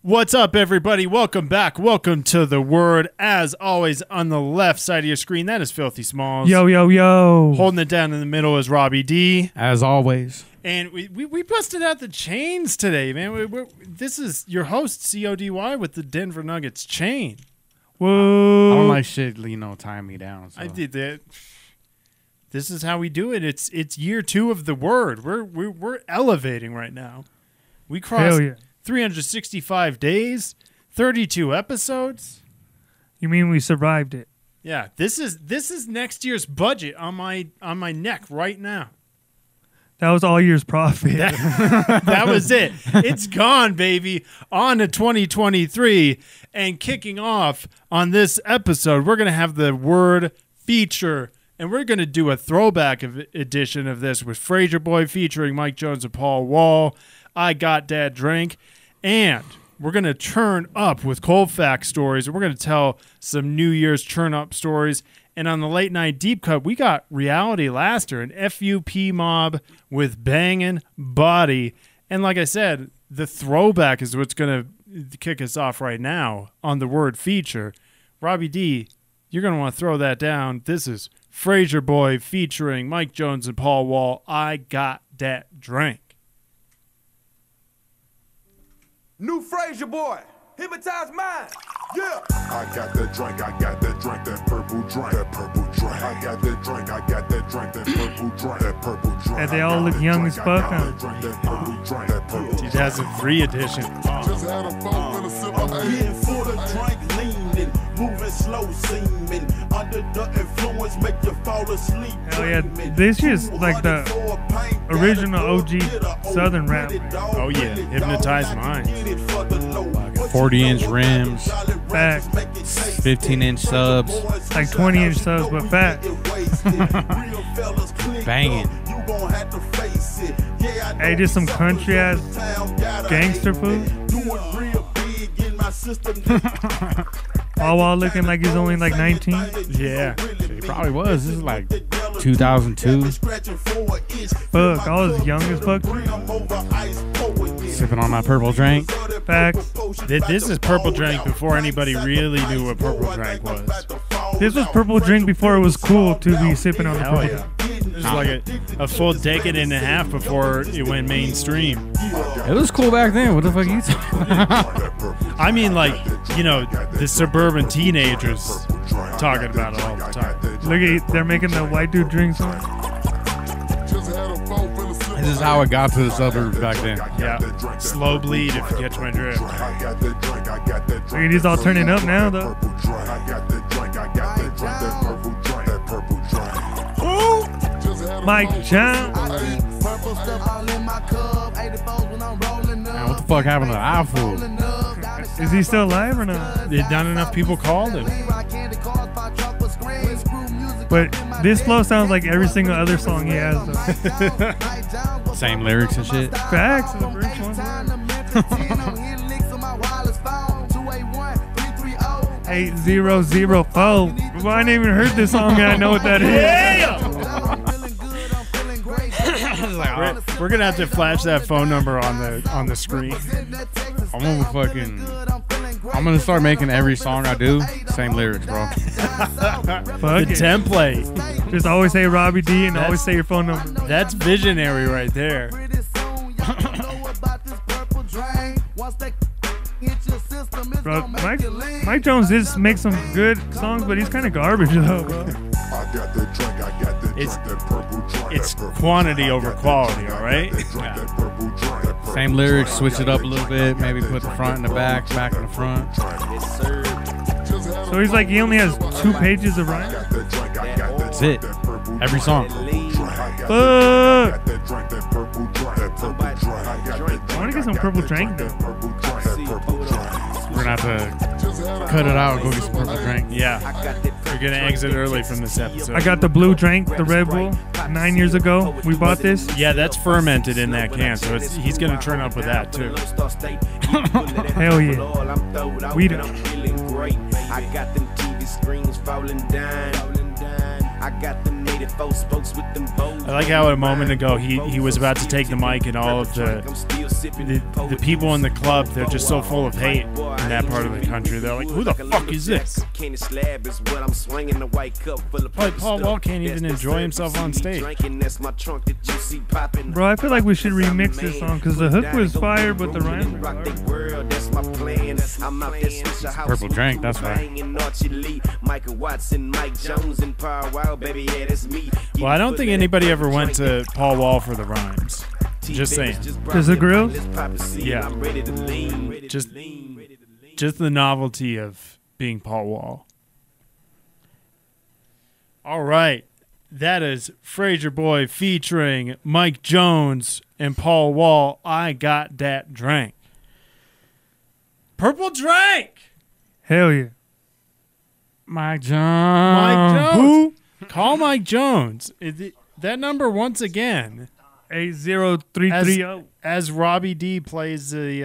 What's up, everybody? Welcome back. Welcome to The Word. As always, on the left side of your screen, that is Filthy Smalls. Yo, yo, yo. Holding it down in the middle is Robbie D. As always. And we busted out the chains today, man. This is your host, CODY, with the Denver Nuggets chain. Whoa. I don't like shit, tying me down. So. I did that. This is how we do it. It's year 2 of The Word. We're elevating right now. We crossed 365 days, 32 episodes. You mean we survived it? Yeah, this is next year's budget on my neck right now. That was all year's profit. That was it. It's gone, baby. On to 2023, and kicking off on this episode, we're gonna have the Word feature, and we're gonna do a throwback edition of this with Fraser Boy featuring Mike Jones and Paul Wall. I Got That Drink. And we're going to turn up with Colfax stories. And we're going to tell some New Year's turn-up stories. And on the late night deep cut, we got Reality Laster, an F.U.P mob with Bangin' Body. And like I said, the throwback is what's going to kick us off right now on the Word feature. Robbie D, you're going to want to throw that down. This is Fraser Boy featuring Mike Jones and Paul Wall. I Got That Drink. New Fraser Boy, hypnotize mind. Yeah. I got that drink, that purple drink, I got that drink, that purple drink, And they all look young as fuck, huh? 2003 edition. Just had a phone and a sip of getting full of drink, leaning, moving slow, seeming under the influence, make you fall asleep. Hell yeah, this is like the original OG Southern rap. Oh yeah, Hypnotize Mind. 40-inch rims, Fat. 15-inch subs, Like 20-inch subs, but fat. banging. Hey, just some country ass gangster food. All looking like he's only like 19. Yeah, He probably was. This is like 2002. Fuck, I was young as fuck. Sipping on my purple drink. Facts. this is Purple Drink before anybody really knew what Purple Drink was. This was purple drink before it was cool to be sipping on the Hell purple. yeah. It was like a full decade and a half before it went mainstream. It was cool back then. What the fuck are you talking about? I mean, like, you know, the suburban teenagers talking about it all the time. Look at, they're making the white dude drink song. This is how it got to the suburbs back then. Yeah, slow bleed if you catch my drift. Look at these all turning up now, though. Mike Jones. Man, what the fuck happened to iFool? Is he still alive or not? Not enough people called him. But this flow sounds like every single other song he has, though. Same lyrics and shit. Facts. The first one. 8004. Well, I didn't even heard this song and I know what that is. We're gonna have to flash that phone number on the screen. I'm gonna start making every song I do same lyrics, bro. The template. Just always say Robbie D and always say your phone number. That's visionary right there. Bro, Mike Jones just makes some good songs, but he's kind of garbage though, bro. It's quantity over quality, all right? Yeah. Same lyrics, switch it up a little bit, maybe put the front in the back in the front. So he's like, he only has 2 pages of rhyme. That's it. Every song. Fuck. I want to get some purple drink though. We're gonna have to Cut it out. Go get some purple drink. Yeah. We're going to exit early from this episode. I got the blue drink, the Red Bull, 9 years ago. We bought this. Yeah, that's fermented in that can, so he's going to turn up with that, too. Hell yeah. We do. I got them TV screens falling down. I got them 84 spokes with them bows. I like how a moment ago he was about to take the mic and all of the people in the club, they're just so full of hate in that part of the country. They're like, who the fuck is this? Like Paul Wall can't even enjoy himself on stage. Bro, I feel like we should remix this song because the hook was fire, but the rhymes are Purple drink, that's right. Well, I don't think anybody ever went to Paul Wall for the rhymes. Just saying. Does the grill? Yeah. Just the novelty of being Paul Wall. All right. That is Fraser Boy featuring Mike Jones and Paul Wall. I got that drink. Purple drink. Hell yeah. Mike Jones. Mike Jones. Who? Call Mike Jones. That number once again. 80330. As Robbie D plays the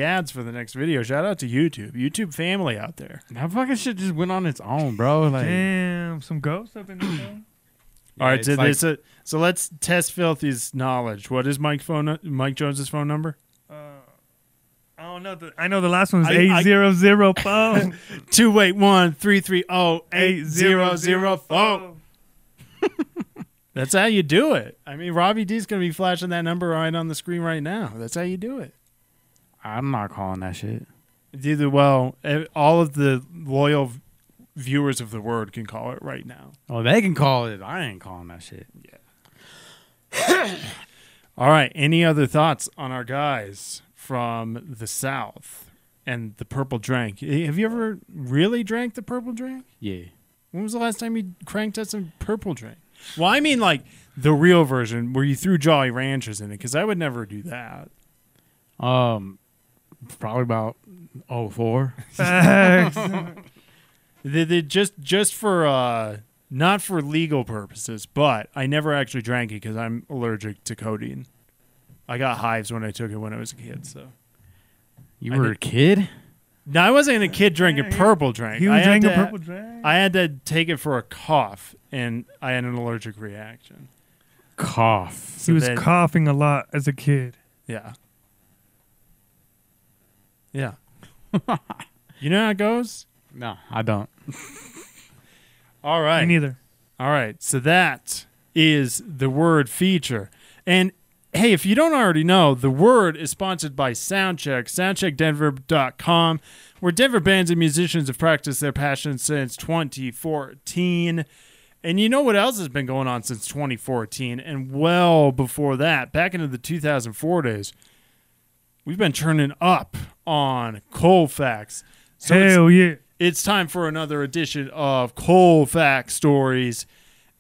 ads for the next video. Shout out to YouTube family out there. That fucking shit just went on its own, bro. Like, Damn, some ghosts up in there. All right, it's so let's test Filthy's knowledge. What is Mike Jones's phone number? I don't know. I know the last one's I- 8004. 281-330-8004. That's how you do it. I mean, Robbie D's going to be flashing that number right on the screen right now. That's how you do it. I'm not calling that shit. All of the loyal viewers of the word can call it right now. Oh, they can call it. I ain't calling that shit. Yeah. All right. Any other thoughts on our guys from the South and the purple drink? Have you ever really drank the purple drink? Yeah. When was the last time you cranked at some purple drink? Well, I mean like the real version where you threw Jolly Ranchers in it, because I would never do that. Probably about 04. Facts. They just for not for legal purposes, but I never actually drank it because I'm allergic to codeine. I got hives when I took it when I was a kid. So You were a kid? no, I wasn't a kid drinking purple drink. He was drinking purple drink. I had to take it for a cough, and I had an allergic reaction. Cough. He was coughing a lot as a kid. Yeah. Yeah. You know how it goes? No, I don't. All right. Me neither. All right. So that is the word feature. And hey, if you don't already know, the word is sponsored by Soundcheck, soundcheckdenver.com, where Denver bands and musicians have practiced their passion since 2014. And you know what else has been going on since 2014 and well before that, back into the 2004 days, we've been turning up on Colfax. So Hell yeah. It's time for another edition of Colfax Stories.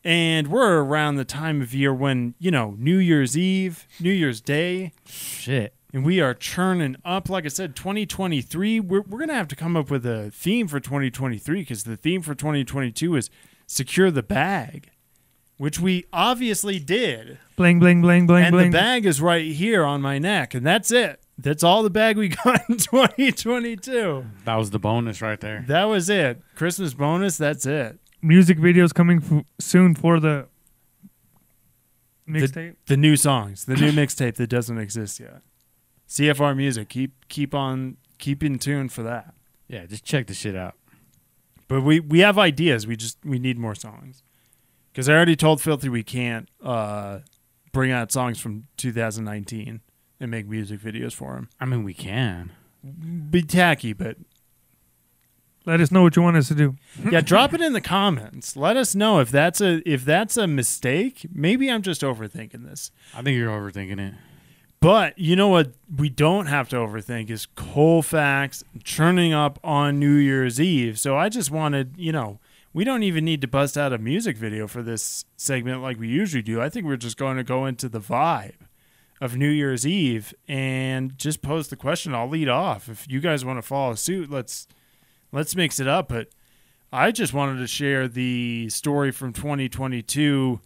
And we're around the time of year when, New Year's Eve, New Year's Day. Shit. And we are churning up. Like I said, 2023, we're going to have to come up with a theme for 2023 because the theme for 2022 is Secure the Bag, which we obviously did. Bling, bling, bling, bling, And bling. the bag is right here on my neck, and that's it. That's all the bag we got in 2022. That was the bonus right there. That was it. Christmas bonus, that's it. Music videos coming soon for the mixtape. The new songs, the new mixtape that doesn't exist yet. CFR Music, keep in tune for that. Yeah, just check the shit out. But we have ideas. We need more songs. Because I already told Filthy we can't bring out songs from 2019 and make music videos for him. I mean, we can. Be tacky, but Let us know what you want us to do. yeah, drop it in the comments. Let us know if that's a mistake. Maybe I'm just overthinking this. I think you're overthinking it. But you know what we don't have to overthink is Colfax churning up on New Year's Eve. So I just wanted, we don't even need to bust out a music video for this segment like we usually do. I think we're just going to go into the vibe of New Year's Eve and just pose the question. I'll lead off. If you guys want to follow suit, let's let's mix it up. But I just wanted to share the story from 2022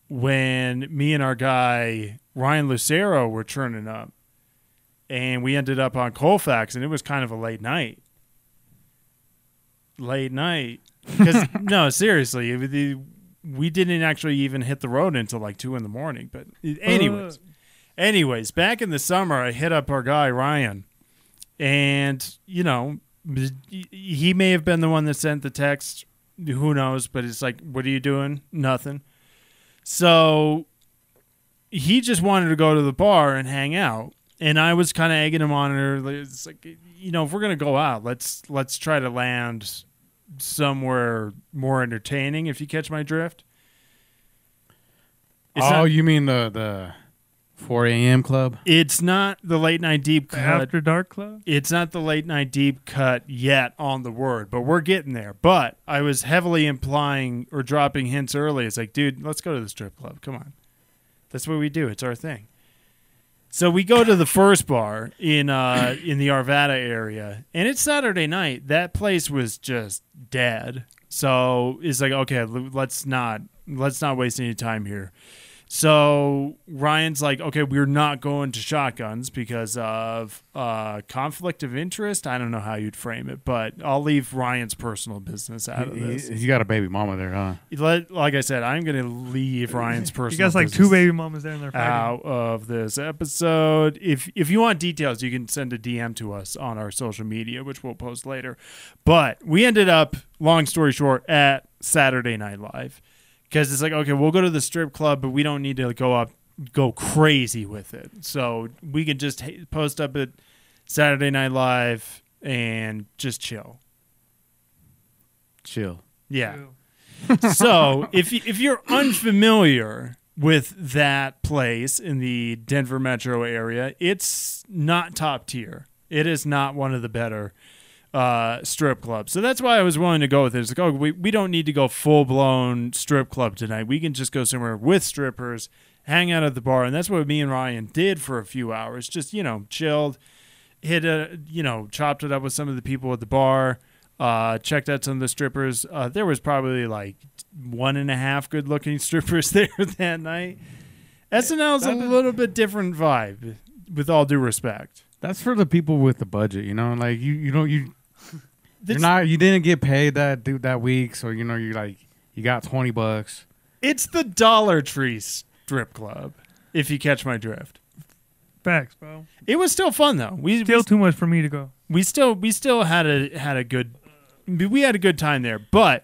when me and our guy Ryan Lucero were churning up, and we ended up on Colfax, and it was kind of a late night. Because no, seriously, we didn't actually even hit the road until like 2 a.m. But anyways, back in the summer, I hit up our guy Ryan, and he may have been the one that sent the text. Who knows? But it's like, what are you doing? Nothing. So he just wanted to go to the bar and hang out, and I was kind of egging him on. It's like, if we're gonna go out, let's try to land somewhere more entertaining. If you catch my drift. You mean the 4 a.m. club? It's not the late night deep cut. After dark club? It's not the late night deep cut yet on the word, but we're getting there. But I was heavily implying or dropping hints early. It's like, dude, let's go to the strip club. Come on. That's what we do. It's our thing. So we go to the first bar in the Arvada area, and it's Saturday night. That place was just dead. So it's like, okay, let's not waste any time here. So Ryan's like, okay, we're not going to shotguns because of conflict of interest. I don't know how you'd frame it, but I'll leave Ryan's personal business out of this. You got a baby mama there, huh? Like I said, I'm going to leave Ryan's personal business. You guys like 2 baby mamas there in their out of this episode. If you want details, you can send a DM to us on our social media, which we'll post later. But we ended up, long story short, at Saturday Night Live. Because it's like, okay, we'll go to the strip club, but we don't need to go crazy with it. So we can just post up at Saturday Night Live and just chill. Yeah. So if you're unfamiliar with that place in the Denver metro area, it's not top tier. It is not one of the better strip club. So that's why I was willing to go with it. It's like, oh, we don't need to go full-blown strip club tonight. We can just go somewhere with strippers, hang out at the bar. And that's what me and Ryan did for a few hours. Just, chilled, chopped it up with some of the people at the bar, checked out some of the strippers. There was probably like 1.5 good-looking strippers there that night. SNL's a little bit different vibe, with all due respect. That's for the people with the budget, like you didn't get paid that week, so you got $20. It's the Dollar Tree strip club, if you catch my drift. Facts, bro. It was still fun though. Still too much for me to go. We still had a good time there. But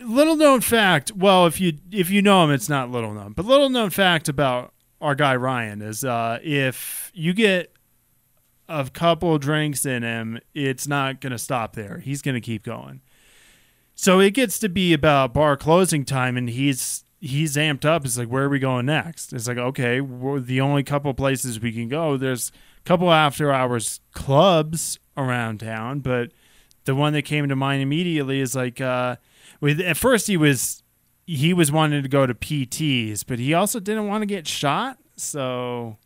little known fact, well, if you know him, it's not little known. But little known fact about our guy Ryan is if you get a couple drinks in him, it's not going to stop there. He's going to keep going. So it gets to be about bar closing time, and he's amped up. It's like, where are we going next? It's like, okay, we're the only couple places we can go. There's a couple after hours clubs around town, but the one that came to mind immediately is like, at first he was wanting to go to PT's, but he also didn't want to get shot, or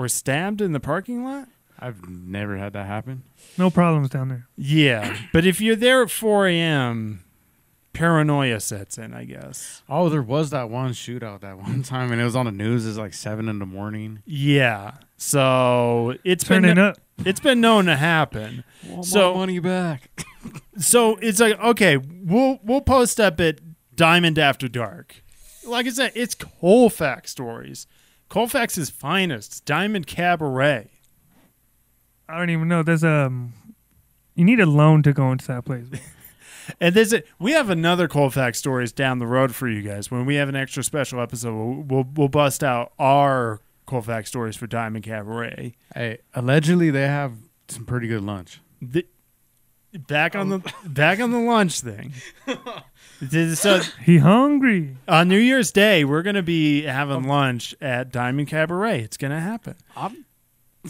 stabbed in the parking lot. I've never had that happen. No problems down there. Yeah, but if you're there at 4 a.m., paranoia sets in, I guess. Oh, there was that one shootout that one time, and it was on the news. It's like 7 a.m. Yeah, so it's been known to happen. Want my money back. So it's like, okay, we'll post up at Diamond After Dark. Like I said, it's Colfax stories. Colfax's finest, Diamond Cabaret. I don't even know. There's you need a loan to go into that place. And we have another Colfax stories down the road for you guys. When we have an extra special episode, we'll bust out our Colfax stories for Diamond Cabaret. Hey, allegedly they have some pretty good lunch. Back on the lunch thing. So he hungry. On New Year's Day, we're gonna be having lunch at Diamond Cabaret. It's gonna happen.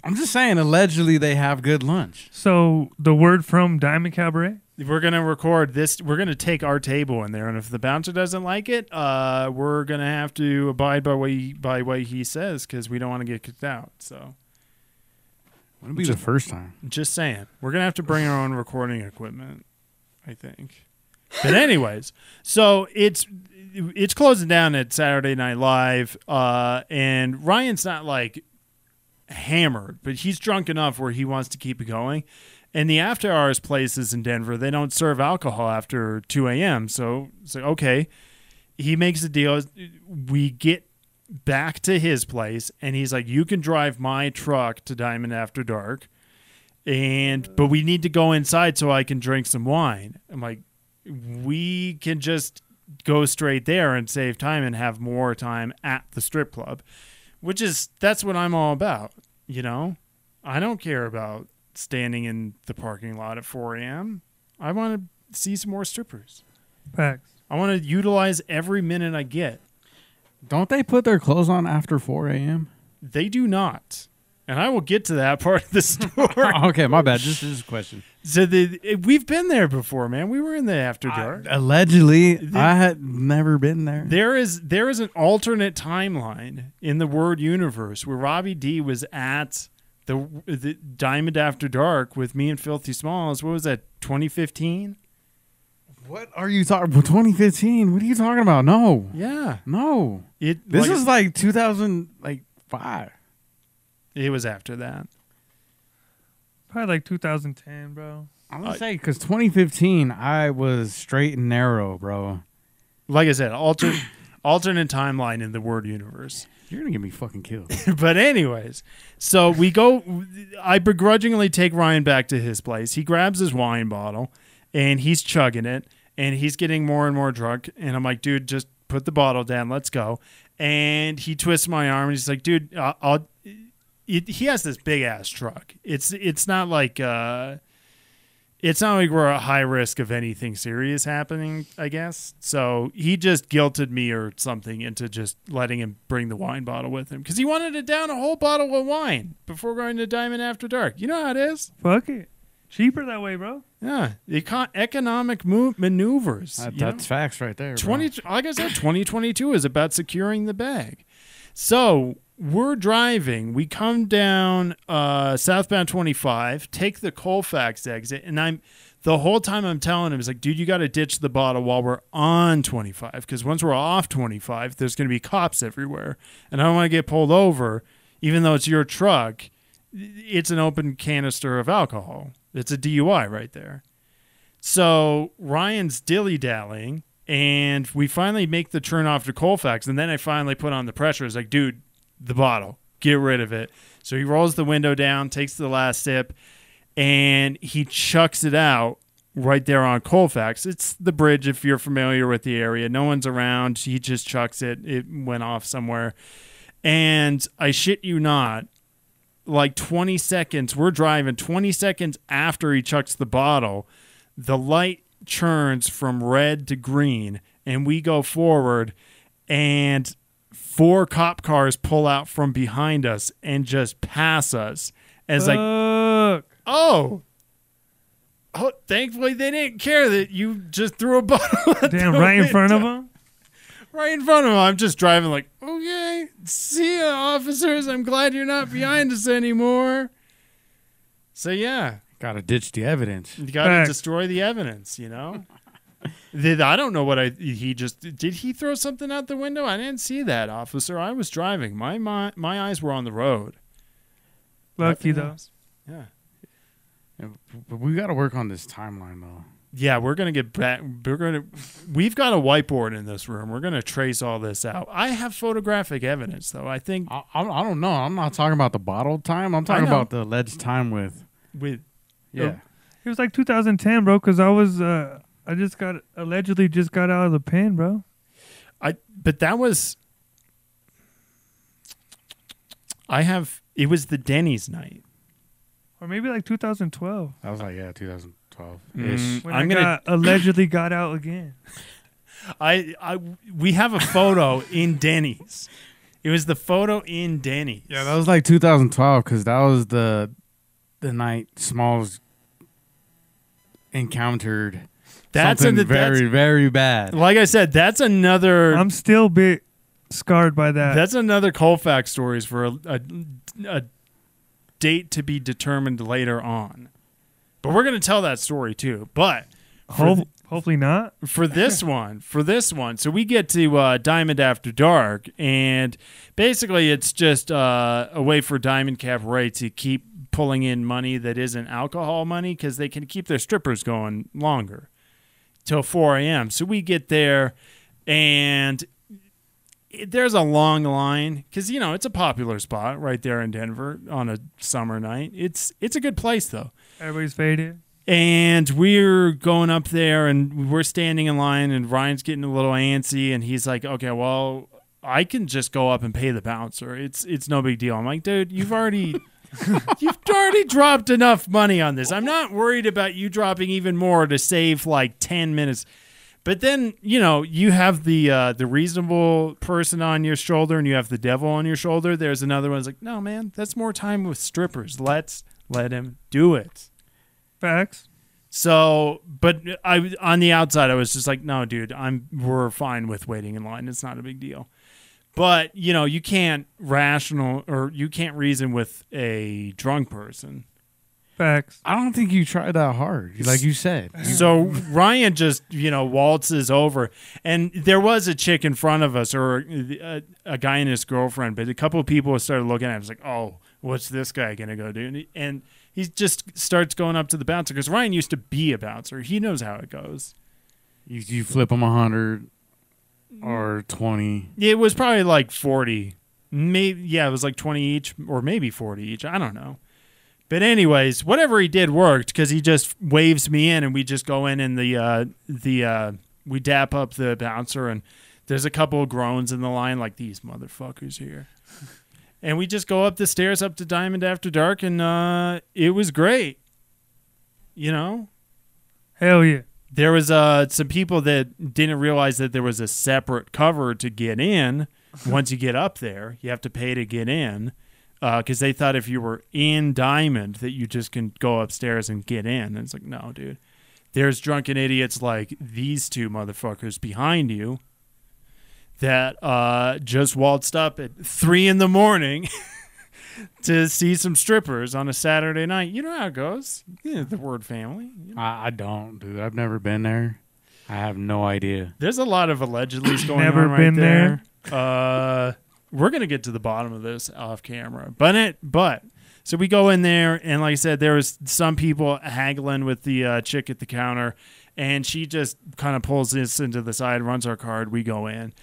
I'm just saying, allegedly they have good lunch. So the word from Diamond Cabaret? We're going to record this. We're going to take our table in there, and if the bouncer doesn't like it, we're going to have to abide by what he says because we don't want to get kicked out. So Wouldn't be the first time. Just saying. We're going to have to bring our own recording equipment, I think. But anyways, so it's closing down at Saturday Night Live, and Ryan's not like hammered, but he's drunk enough where he wants to keep it going. And the after hours places in Denver, they don't serve alcohol after 2 a.m. So it's like, okay. He makes a deal. We get back to his place, and he's like, you can drive my truck to Diamond After Dark, but we need to go inside so I can drink some wine. I'm like, we can just go straight there and save time and have more time at the strip club, that's what I'm all about. You know, I don't care about standing in the parking lot at 4 a.m. I want to see some more strippers. Facts. I want to utilize every minute I get. Don't they put their clothes on after 4 a.m.? They do not. And I will get to that part of the story. Okay, my bad. Just a question. So we've been there before, man. We were in the After Dark. Allegedly, I had never been there. There is an alternate timeline in the Word universe where Robbie D was at the Diamond After Dark with me and Filthy Smalls. What was that, 2015? What are you talking about? 2015? What are you talking about? No. Yeah. No. This is like 2005. It was after that. Probably like 2010, bro. I'm going to say, because 2015, I was straight and narrow, bro. Like I said, alternate timeline in the Word universe. You're going to get me fucking killed. But anyways, so we go. I begrudgingly take Ryan back to his place. He grabs his wine bottle, and he's chugging it, and he's getting more and more drunk. And I'm like, dude, just put the bottle down. Let's go. And he twists my arm, and he's like, dude, he has this big ass truck. It's not like we're at high risk of anything serious happening, I guess. So he just guilted me or something into just letting him bring the wine bottle with him because he wanted to down a whole bottle of wine before going to Diamond After Dark. You know how it is. Fuck it. Cheaper that way, bro. Yeah, economic maneuvers. That's facts right there. Like I said, 2022 is about securing the bag. So we're driving. We come down southbound 25, take the Colfax exit, and the whole time I'm telling him, it's like, dude, you got to ditch the bottle while we're on 25, because once we're off 25, there's going to be cops everywhere, and I don't want to get pulled over, even though it's your truck. It's an open canister of alcohol. It's a DUI right there. So Ryan's dilly-dallying, and we finally make the turn off to Colfax, and then I finally put on the pressure. It's like, dude, the bottle, get rid of it. So he rolls the window down, takes the last sip, and he chucks it out right there on Colfax. It's the bridge, if you're familiar with the area. No one's around. He just chucks it. It went off somewhere. And I shit you not, like 20 seconds, we're driving 20 seconds after he chucks the bottle, the light churns from red to green, and we go forward, and 4 cop cars pull out from behind us and just pass us. As like, oh, thankfully they didn't care that you just threw a bottle. Damn, right in front of them? Right in front of him. I'm just driving like, okay, see ya, officers. I'm glad you're not behind us anymore. So, yeah. Got to ditch the evidence. You got to destroy the evidence, you know? I don't know what did he throw something out the window? I didn't see that, officer. I was driving. My eyes were on the road. Lucky, though. Yeah. But we got to work on this timeline, though. Yeah, we're going to get back. We've got a whiteboard in this room. We're going to trace all this out. I have photographic evidence, though. I think. I don't know. I'm not talking about the bottled time. I'm talking about the alleged time with. Yeah. It was like 2010, bro, because I allegedly just got out of the pen, bro. But that was. It was the Denny's night. Or maybe like 2012. I was like, 2012-ish. When I allegedly got out again. We have a photo in Denny's. It was the photo in Denny's. Yeah, that was like 2012 because that was the night Smalls encountered something very, very bad. Like I said, that's another. I'm still a bit scarred by that. That's another Colfax stories for a date to be determined later on. But we're going to tell that story too. But hopefully not. For this one, so we get to Diamond After Dark, and basically it's just a way for Diamond Cabaret to keep pulling in money that isn't alcohol money because they can keep their strippers going longer till 4 a.m. So we get there, and there's a long line because, you know, it's a popular spot right there in Denver on a summer night. It's a good place, though. Everybody's faded. And we're going up there, and we're standing in line, and Ryan's getting a little antsy, and he's like, okay, well, I can just go up and pay the bouncer. It's no big deal. I'm like, dude, you've already dropped enough money on this. I'm not worried about you dropping even more to save like 10 minutes. But then, you know, you have the reasonable person on your shoulder, and you have the devil on your shoulder. There's another one that's like, no, man, that's more time with strippers. Let's let him do it. Facts. So, but I on the outside, I was just like, no, dude, we're fine with waiting in line. It's not a big deal. But, you know, you can't reason with a drunk person. Facts. I don't think you tried that hard, like you said. So Ryan just, you know, waltzes over, and there was a chick in front of us, or a guy and his girlfriend, but a couple of people started looking at him. It's like, oh, what's this guy gonna go do? And he just starts going up to the bouncer because Ryan used to be a bouncer. He knows how it goes. You flip them 100 or 20. It was probably like 40. Maybe, yeah, it was like 20 each, or maybe 40 each. I don't know. But anyways, whatever he did worked because he just waves me in, and we just go in, and we dap up the bouncer, and there's a couple of groans in the line like, these motherfuckers here. And we just go up the stairs up to Diamond After Dark, and it was great. You know? Hell yeah. There was some people that didn't realize that there was a separate cover to get in. Once you get up there, you have to pay to get in. Because they thought if you were in Diamond that you just can go upstairs and get in. And it's like, no, dude. There's drunken idiots like these two motherfuckers behind you that just waltzed up at 3 a.m. to see some strippers on a Saturday night. You know how it goes. Yeah, the word family. You know. I don't, dude. I've never been there. I have no idea. There's a lot of allegedly's going Never on right been there. We're going to get to the bottom of this off camera. But so we go in there, and like I said, there was some people haggling with the chick at the counter, and she just kind of pulls us into the side, runs our card, we go in.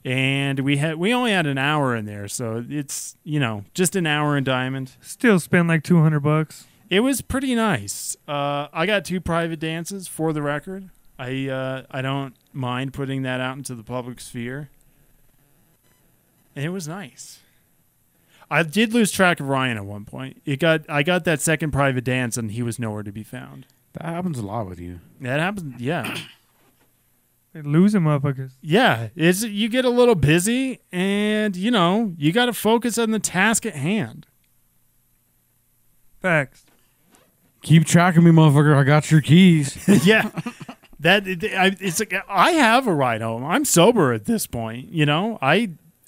And we only had an hour in there, so it's, you know, just an hour in Diamond. Still spend like $200. It was pretty nice. I got 2 private dances, for the record. I don't mind putting that out into the public sphere. And it was nice. I did lose track of Ryan at one point. I got that second private dance, and he was nowhere to be found. That happens a lot with you. That happens, yeah. They lose them motherfuckers. Yeah, you get a little busy, and, you know, you got to focus on the task at hand. Facts. Keep track of me, motherfucker. I got your keys. Yeah. It's like, I have a ride home. I'm sober at this point, you know.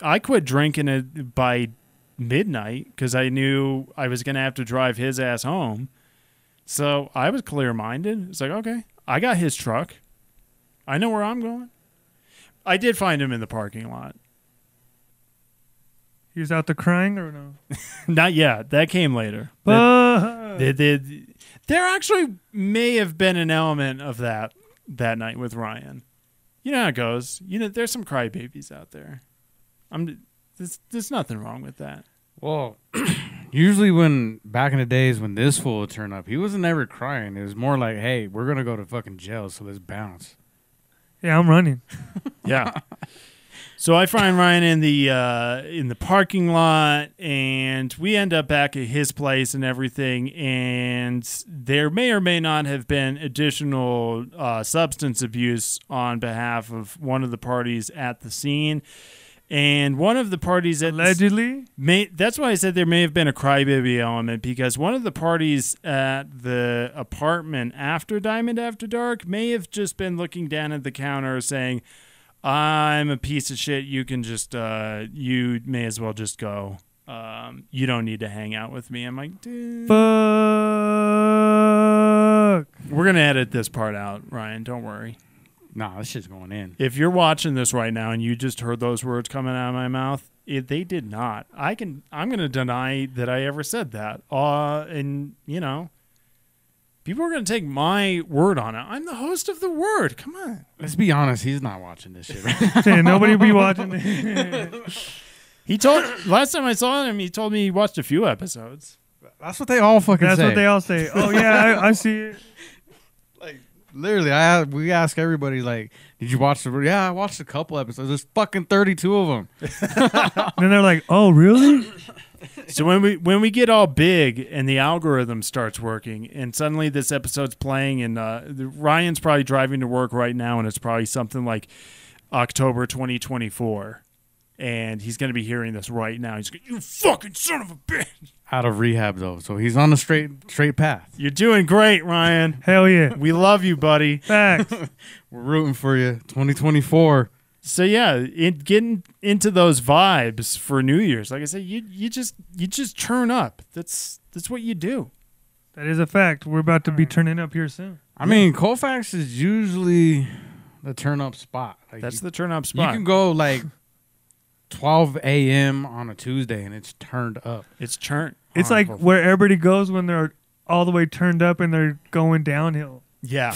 I quit drinking it by midnight because I knew I was going to have to drive his ass home. So I was clear-minded. It's like, okay, I got his truck. I know where I'm going. I did find him in the parking lot. He was out there crying or no? Not yet. That came later. There actually may have been an element of that night with Ryan. You know how it goes. You know, there's some crybabies out there. There's nothing wrong with that. Well, usually when back in the days when this fool would turn up, he wasn't ever crying. It was more like, hey, we're going to go to fucking jail, so let's bounce. Yeah, I'm running. Yeah. So I find Ryan in the parking lot, and we end up back at his place and everything, and there may or may not have been additional substance abuse on behalf of one of the parties at the scene. And one of the parties at allegedly, that's why I said there may have been a crybaby element, because one of the parties at the apartment after Diamond After Dark may have just been looking down at the counter saying, I'm a piece of shit. You can just, you may as well just go. You don't need to hang out with me. I'm like, dude. Fuck. We're going to edit this part out, Ryan. Don't worry. Nah, this shit's going in. If you're watching this right now and you just heard those words coming out of my mouth, they did not. I'm going to deny that I ever said that. And, you know, people are going to take my word on it. I'm the host of The Word. Come on. Let's be honest. He's not watching this shit right now. Nobody will be watching it. He told last time I saw him, he told me he watched a few episodes. That's what they all fucking say. That's what they all say. Oh, yeah, I see it. Like, literally, we ask everybody, like, did you watch the... Yeah, I watched a couple episodes. There's fucking 32 of them. And then they're like, oh, really? So when we get all big and the algorithm starts working and suddenly this episode's playing and Ryan's probably driving to work right now and it's probably something like October 2024 and he's going to be hearing this right now. He's going, you fucking son of a bitch. Out of rehab, though, so he's on the straight path. You're doing great, Ryan. Hell yeah. We love you, buddy. Facts. We're rooting for you. 2024. So yeah, getting into those vibes for New Year's, like I said, you just turn up. That's what you do. That is a fact. We're about to be turning up here soon. I mean, Colfax is usually the turn up spot. Like That's the turn up spot. You can go like 12 a.m. on a Tuesday and it's turned up. It's turned. It's like where everybody goes when they're all the way turned up and they're going downhill. Yeah,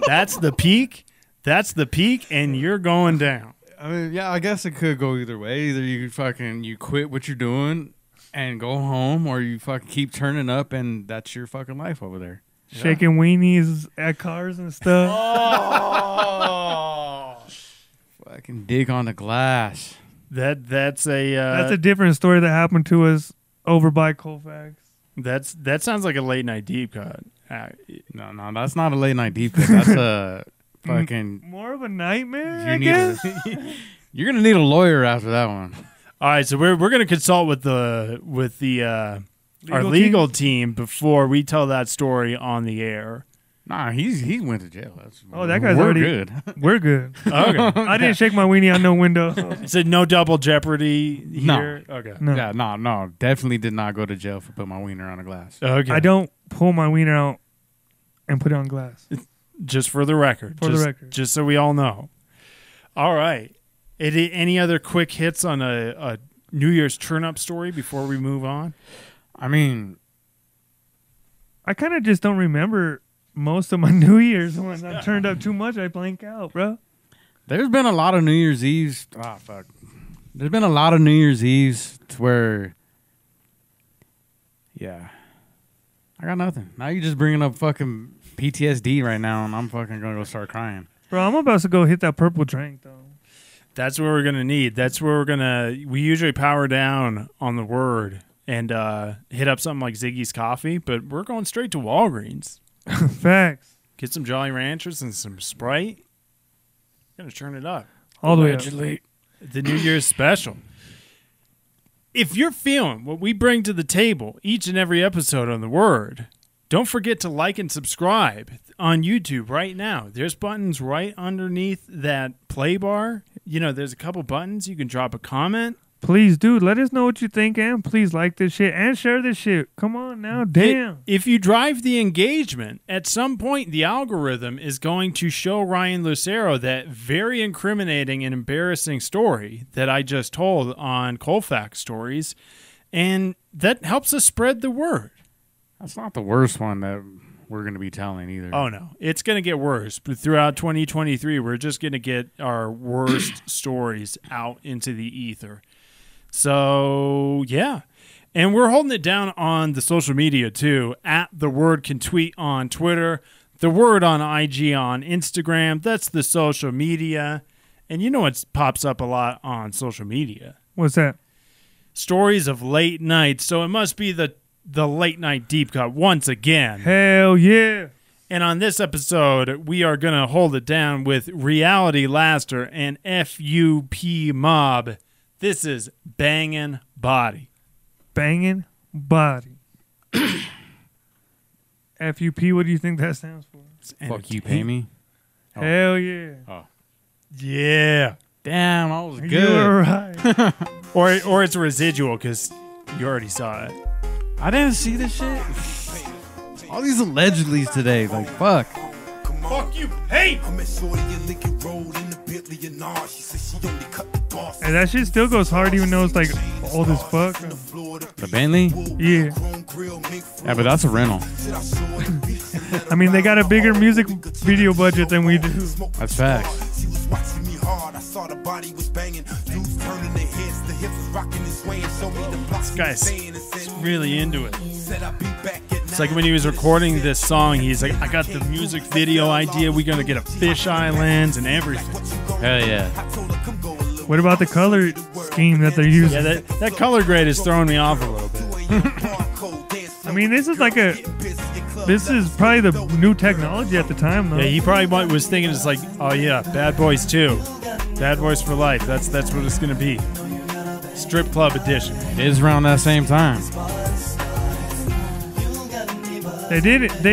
that's the peak. That's the peak, and you're going down. I mean, yeah, I guess it could go either way. Either you quit what you're doing and go home, or you fucking keep turning up, and that's your fucking life over there. Yeah. Shaking weenies at cars and stuff. Oh, fucking dig on the glass. That's a different story that happened to us over by Colfax. That sounds like a late night deep cut. No, that's not a late night deep cut. That's a fucking more of a nightmare. I guess. You're gonna need a lawyer after that one. All right, so we're gonna consult with our legal team before we tell that story on the air. Nah, he went to jail. That guy's already good. We're good. Okay. I didn't shake my weenie on no window. Said no double jeopardy here. No. Okay. No. Yeah, no. Definitely did not go to jail for putting my wiener on a glass. Okay. I don't pull my wiener out and put it on glass. Just for the record. Just so we all know. All right. Any other quick hits on a New Year's turn-up story before we move on? I mean, I kind of just don't remember most of my New Year's when I turned up too much. I blank out, bro. There's been a lot of New Year's Eves. Ah, fuck. There's been a lot of New Year's Eves to where, yeah, I got nothing. Now you're just bringing up fucking PTSD right now, and I'm fucking gonna go start crying. Bro, I'm about to go hit that purple drink, though. That's what we're gonna need. That's where we usually power down on the word and hit up something like Ziggy's Coffee, but we're going straight to Walgreens. Facts. Get some Jolly Ranchers and some Sprite. Gonna turn it up. All the way up. The New Year's special. If you're feeling what we bring to the table each and every episode on The Word, don't forget to like and subscribe on YouTube right now. There's buttons right underneath that play bar. You know, there's a couple buttons. You can drop a comment. Please, dude, let us know what you think, and please like this shit and share this shit. Come on now, damn. If you drive the engagement, at some point the algorithm is going to show Ryan Lucero that very incriminating and embarrassing story that I just told on Colfax Stories, and that helps us spread the word. That's not the worst one that we're going to be telling either. Oh, no. It's going to get worse. But throughout 2023, we're just going to get our worst stories out into the ether. So, yeah. And we're holding it down on the social media, too. At The Word Can Tweet on Twitter. The Word on IG on Instagram. That's the social media. And you know what pops up a lot on social media? What's that? Stories of late nights. So it must be the late night deep cut once again. Hell yeah. And on this episode, we are going to hold it down with Reality Laster and F.U.P. Mob. This is Bangin' Body. Bangin' Body. F.U.P., what do you think that stands for? Fuck you, pay me. Oh. Hell yeah. Oh. Yeah. Damn, I was good. You were right. Or it's residual because You already saw it. I didn't see this shit. All these allegedlys today, like fuck. Fuck you, hey! And that shit still goes hard, even though it's like old as fuck. The Bentley? Yeah. Yeah, but that's a rental. I mean, they got a bigger music video budget than we do. That's facts. This guy's really into it. It's like when he was recording this song, he's like, I got the music video idea. We're going to get a fisheye lens and everything. Hell yeah. What about the color scheme that they're using? Yeah, that color grade is throwing me off a little bit. I mean, this is probably the new technology at the time, though. Yeah, he probably was thinking it's like, oh yeah, Bad Boys 2. Bad Boys for Life. That's what it's going to be. Strip Club Edition. It is around that same time. They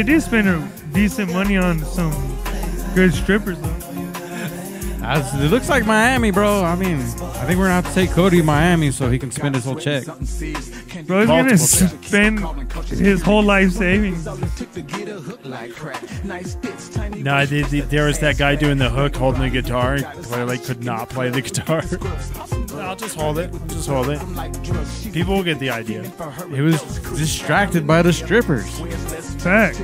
did spend a decent money on some good strippers, though. It looks like Miami, bro. I mean, I think we're gonna have to take Cody to Miami so he can spend his whole check. Bro, he's gonna spend his whole life savings. No, there was that guy doing the hook holding the guitar. He clearly could not play the guitar. I'll just hold it. Just hold it. People will get the idea. He was distracted by the strippers. Fact.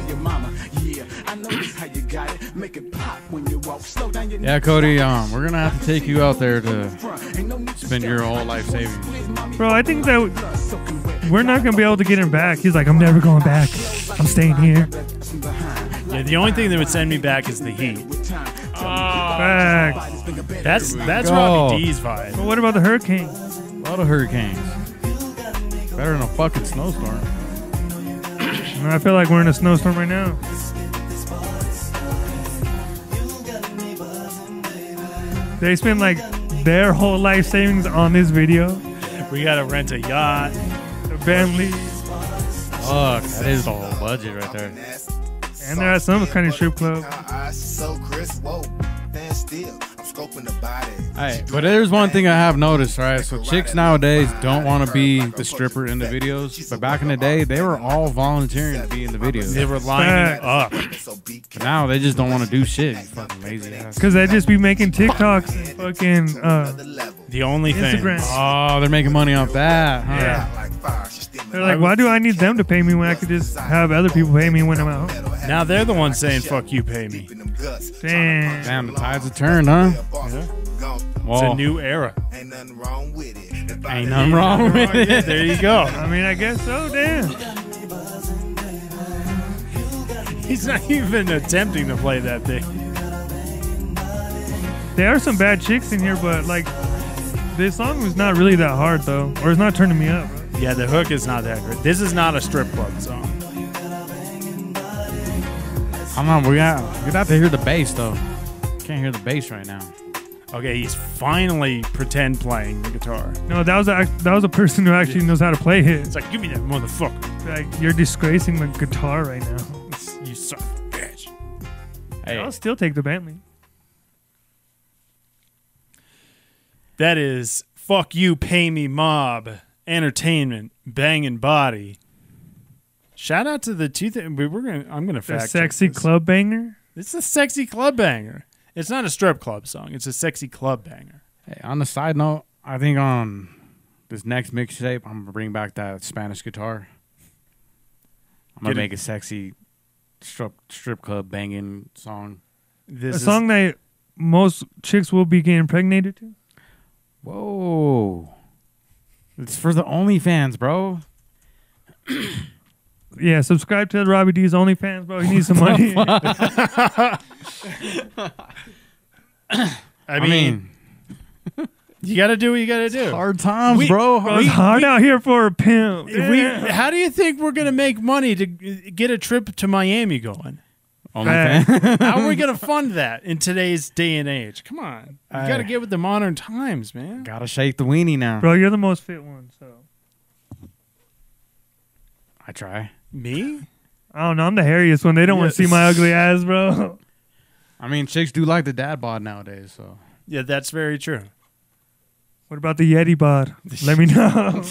Yeah, Cody, we're gonna have to take you out there to spend your whole life savings. Bro, I think that we're not gonna be able to get him back. He's like, I'm never going back. I'm staying here. Yeah, the only thing that would send me back is the heat. Facts. That's Robbie D's vibe. But what about the hurricane? A lot of hurricanes. Better than a fucking snowstorm. I feel like we're in a snowstorm right now. They spend like their whole life savings on this video. We gotta rent a yacht. A Bentley. Fuck, that is the whole budget right there. And they're at some kind of strip club. Alright, but there's one thing I have noticed, right? So chicks nowadays don't want to be the stripper in the videos, but back in the day, they were all volunteering to be in the videos. They were lining up. But now they just don't want to do shit. You fucking lazy ass. Because they just be making TikToks and fucking The only thing. Instagram. Oh, they're making money off that. Huh? Yeah. They're like, why do I need them to pay me when I could just have other people pay me when I'm at home? Now they're the ones saying, fuck you, pay me. Damn. Damn, the tides have turned, huh? Yeah. Whoa. It's a new era. Ain't nothing wrong with it. Yeah, there you go. I mean, I guess so, damn. He's not even attempting to play that thing. There are some bad chicks in here, but like, this song was not really that hard though, or it's not turning me up. Yeah, the hook is not that great. This is not a strip club song. I'm not. We'd have to hear the bass though. Can't hear the bass right now. Okay, he's finally pretend playing the guitar. No, that was a person who actually knows how to play it. It's like, give me that motherfucker. Like, you're disgracing the guitar right now. You son of a bitch. Hey, I'll still take the Bentley. That is fuck you, pay me mob, entertainment, banging body. Shout out to the two things. I'm gonna The fact sexy check this. club banger. It's a sexy club banger. It's not a strip club song. It's a sexy club banger. hey, on the side note, I think on this next mixtape, I'm gonna bring back that Spanish guitar. I'm gonna make a sexy strip club banging song. This A song that most chicks will be getting impregnated to. Whoa, it's for the OnlyFans, bro. Yeah, subscribe to Robbie D's OnlyFans, bro. He needs some money. I mean, you got to do what you got to do. Hard times, bro. It's hard out here for a pimp. How do you think we're gonna make money to get a trip to Miami going? OnlyFans. How are we gonna fund that in today's day and age? Come on, you got to get with the modern times, man. Gotta shake the weenie now. Bro, you're the most fit one, so. I try. Me? I don't know. I'm the hairiest one. They don't want to see my ugly ass, bro. I mean, chicks do like the dad bod nowadays, so. Yeah, that's very true. What about the Yeti bod? Let me know.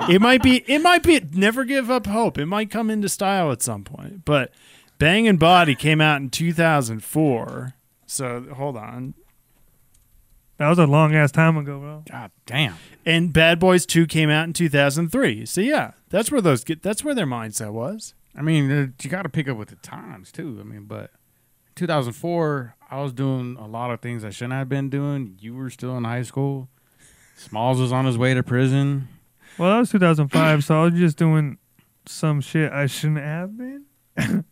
It might be never give up hope. It might come into style at some point. But Bangin' Body came out in 2004. So hold on. That was a long ass time ago, bro. God damn. And Bad Boys 2 came out in 2003. So yeah, that's where their mindset was. I mean, you got to pick up with the times too. I mean, but 2004, I was doing a lot of things I shouldn't have been doing. You were still in high school. Smalls was on his way to prison. Well, that was 2005, so I was just doing some shit I shouldn't have been.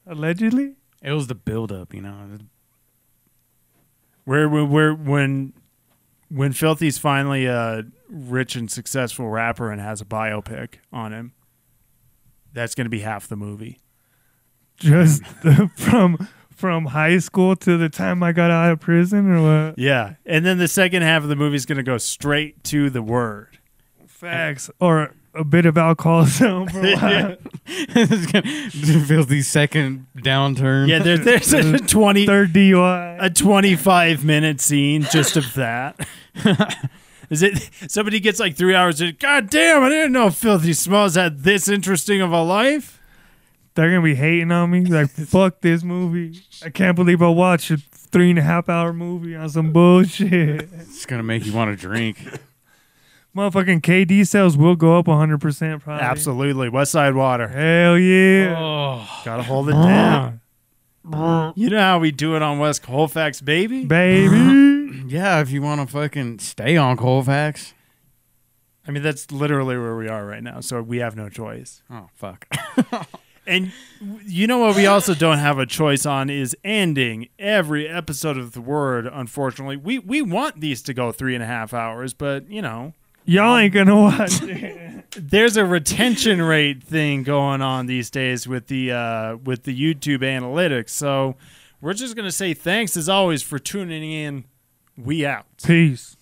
Allegedly. It was the buildup, you know. When Filthy's finally a rich and successful rapper and has a biopic on him, that's going to be half the movie. Just from high school to the time I got out of prison, or what? Yeah, and then the second half of the movie is going to go straight to the word. Facts. Or a bit of alcoholism for a while. Filthy's second downturn. Yeah, there's a 20 third DUI. a 25-minute scene just of that. Is it somebody gets like 3 hours of, God damn, I didn't know Filthy Smalls had this interesting of a life. They're gonna be hating on me. Like, fuck this movie. I can't believe I watched a 3.5 hour movie on some bullshit. It's gonna make you want to drink. Motherfucking KD sales will go up 100% probably. Absolutely. West Side Water. Hell yeah. Oh, Gotta hold it down. You know how we do it on West Colfax, baby? Baby. yeah. If you want to fucking stay on Colfax. I mean, that's literally where we are right now, so we have no choice. Oh fuck. And you know what we also don't have a choice on is ending every episode of The Word, unfortunately. We want these to go 3.5 hours, but, you know. Y'all ain't gonna watch it. There's a retention rate thing going on these days with the YouTube analytics. So we're just going to say thanks, as always, for tuning in. We out. Peace.